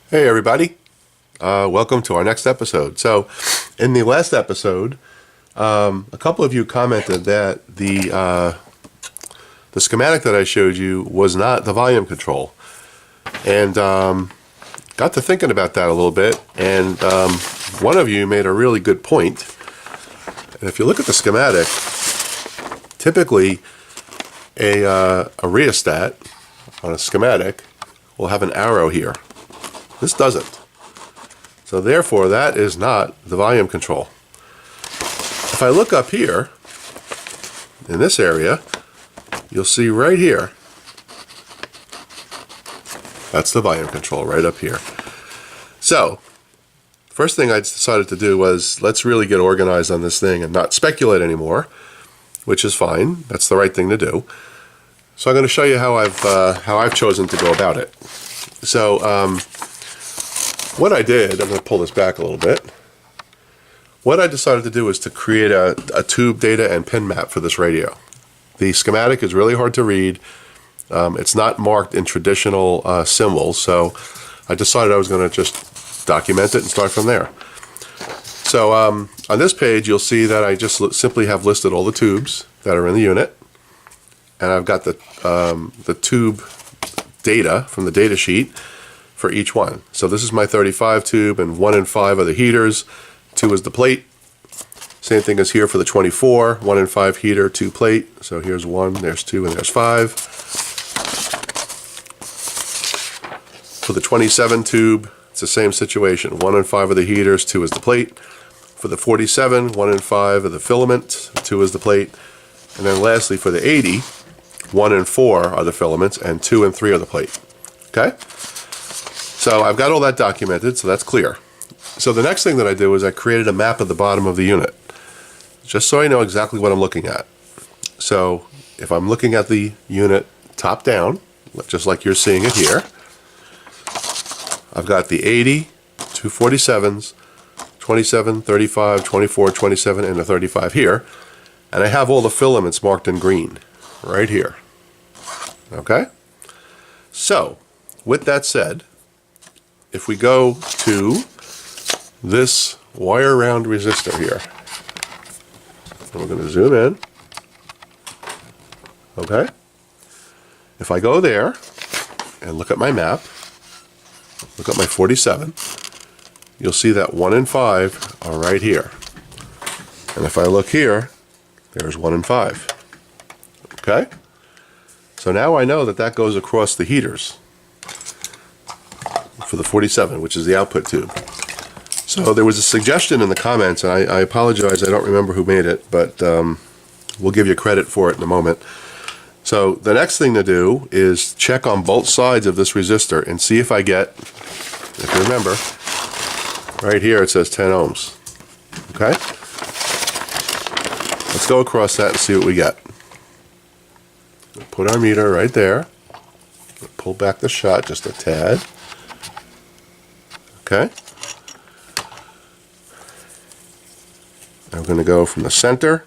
Hey everybody, welcome to our next episode. So, in the last episode, a couple of you commented that the schematic that I showed you was not the volume control, and got to thinking about that a little bit. And one of you made a really good point. And if you look at the schematic, typically a rheostat on a schematic will have an arrow here. This doesn't. So therefore, that is not the volume control. If I look up here, in this area, you'll see right here, that's the volume control right up here. So, first thing I decided to do was, let's really get organized on this thing and not speculate anymore, which is fine. That's the right thing to do. So I'm going to show you how I've chosen to go about it. So, what I did, I'm going to pull this back a little bit. What I decided to do is to create a tube data and pin map for this radio. The schematic is really hard to read. It's not marked in traditional symbols, so I decided I was going to just document it and start from there. So on this page, you'll see that I just simply have listed all the tubes that are in the unit, and I've got the tube data from the data sheet for each one. So this is my 35 tube, and 1 and 5 are the heaters, 2 is the plate. Same thing as here for the 24, 1 and 5 heater, 2 plate. So here's 1, there's 2, and there's 5. For the 27 tube, it's the same situation. 1 and 5 are the heaters, 2 is the plate. For the 47, 1 and 5 are the filament, 2 is the plate. And then lastly, for the 80, 1 and 4 are the filaments, and 2 and 3 are the plate. Okay? So I've got all that documented, so that's clear. So the next thing that I do is I created a map of the bottom of the unit, just so I know exactly what I'm looking at. So if I'm looking at the unit top down, just like you're seeing it here, I've got the 80, 247s, 27, 35, 24, 27, and the 35 here, and I have all the filaments marked in green right here. Okay? So, with that said, if we go to this wire round resistor here, and we're going to zoom in, okay? If I go there and look at my map, look at my 47, you'll see that 1 and 5 are right here. And if I look here, there's 1 and 5. Okay? So now I know that that goes across the heaters for the 47, which is the output tube. So there was a suggestion in the comments, and I apologize, I don't remember who made it, but we'll give you credit for it in a moment. So the next thing to do is check on both sides of this resistor and see if I get, if you remember, right here it says 10 ohms. Okay? Let's go across that and see what we get. Put our meter right there. Pull back the shot just a tad. Okay. I'm going to go from the center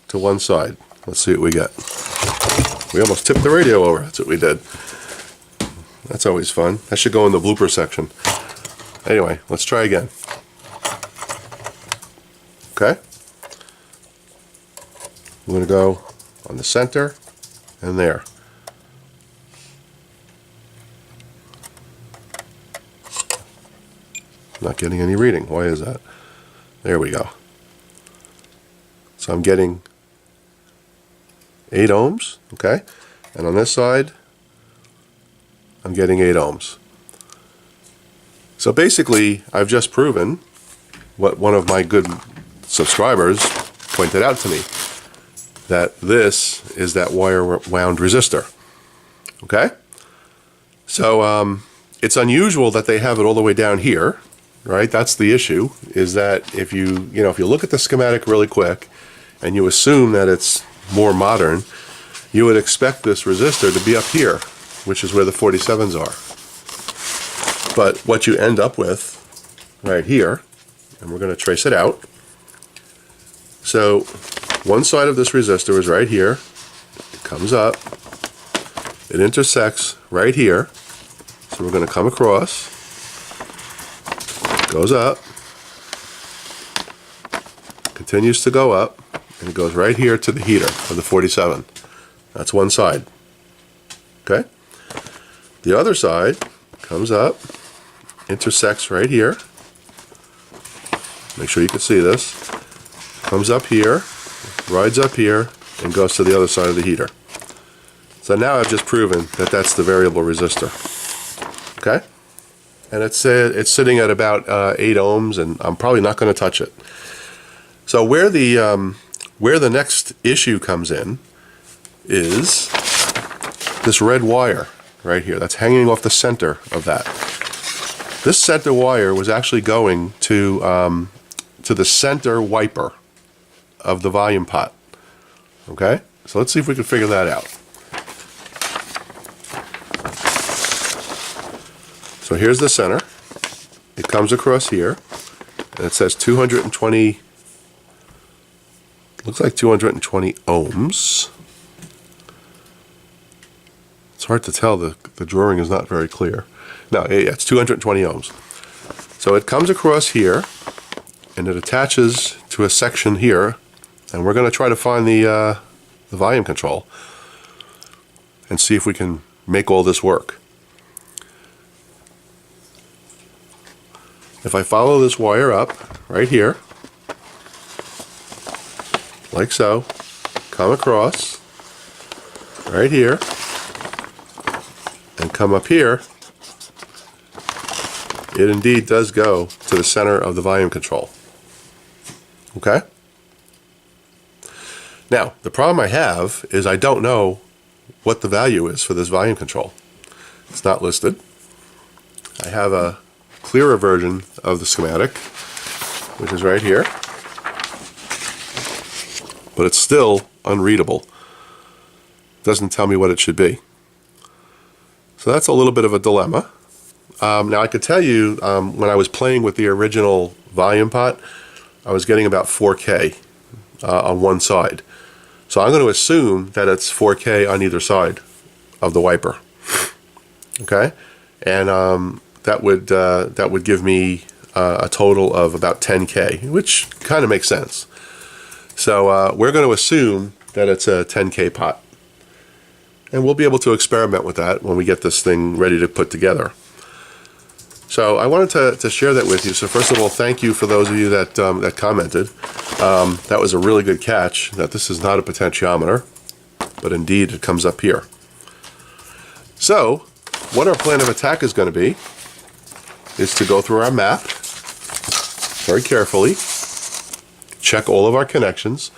to one side. Let's see what we get. We almost tipped the radio over. That's what we did. That's always fun. That should go in the blooper section. Anyway, let's try again. Okay. I'm going to go on the center and there. Not getting any reading. Why is that? There we go. So I'm getting 8 ohms, okay? And on this side, I'm getting 8 ohms. So basically, I've just proven what one of my good subscribers pointed out to me, that this is that wire wound resistor. Okay? So it's unusual that they have it all the way down here, right? That's the issue, is that if you look at the schematic really quick and you assume that it's more modern, you would expect this resistor to be up here, which is where the 47s are. But what you end up with right here, and we're going to trace it out. So one side of this resistor is right here. It comes up. It intersects right here. So we're going to come across. goes up, continues to go up, and it goes right here to the heater of the 47. That's one side. Okay? The other side comes up, intersects right here. Make sure you can see this. Comes up here, rides up here, and goes to the other side of the heater. So now I've just proven that that's the variable resistor. Okay? And it's sitting at about 8 ohms, and I'm probably not going to touch it. So where the next issue comes in is this red wire right here that's hanging off the center of that. This center wire was actually going to the center wiper of the volume pot. Okay? So let's see if we can figure that out. So here's the center. It comes across here, and it says 220, looks like 220 ohms. It's hard to tell, the drawing is not very clear. No, yeah, it's 220 ohms. So it comes across here, and it attaches to a section here, and we're going to try to find the volume control and see if we can make all this work. If I follow this wire up right here, like so, come across right here, and come up here, it indeed does go to the center of the volume control. Okay? Now, the problem I have is I don't know what the value is for this volume control. It's not listed. I have a clearer version of the schematic, which is right here, but it's still unreadable. It doesn't tell me what it should be. So that's a little bit of a dilemma. Now I could tell you when I was playing with the original volume pot, I was getting about 4K on one side. So I'm going to assume that it's 4K on either side of the wiper. Okay, and that would give me a total of about 10K, which kind of makes sense. So we're going to assume that it's a 10K pot, and we'll be able to experiment with that when we get this thing ready to put together. So I wanted to share that with you. So first of all, thank you for those of you that that commented. That was a really good catch, that this is not a potentiometer, but indeed it comes up here. So what our plan of attack is going to be is to go through our map very carefully, check all of our connections,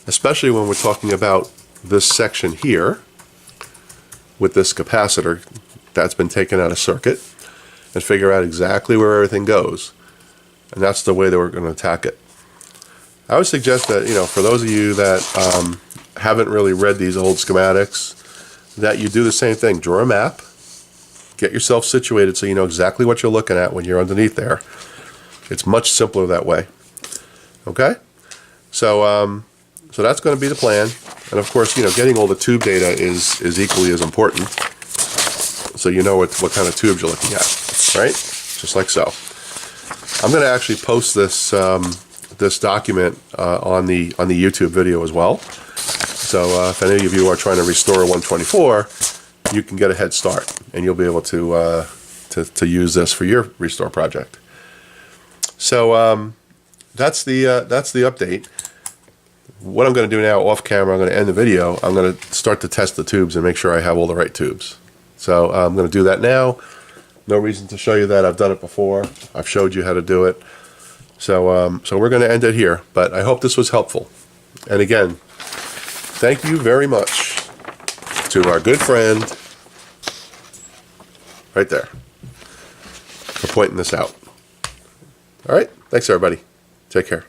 especially when we're talking about this section here with this capacitor that's been taken out of circuit, and figure out exactly where everything goes. And that's the way that we're going to attack it. I would suggest that, for those of you that haven't really read these old schematics, that you do the same thing. Draw a map, get yourself situated so you know exactly what you're looking at when you're underneath there. It's much simpler that way. Okay? So so that's going to be the plan. And of course, getting all the tube data is equally as important, so you know what kind of tubes you're looking at. Right? Just like so. I'm going to actually post this this document on the YouTube video as well. So if any of you are trying to restore a 124, you can get a head start, and you'll be able to use this for your restore project. So that's the update. What I'm going to do now off camera, I'm going to end the video. I'm going to start to test the tubes and make sure I have all the right tubes. So I'm going to do that now. No reason to show you that. I've done it before. I've showed you how to do it. So so we're going to end it here. But I hope this was helpful. And again, thank you very much to our good friend right there for pointing this out. All right. Thanks, everybody. Take care.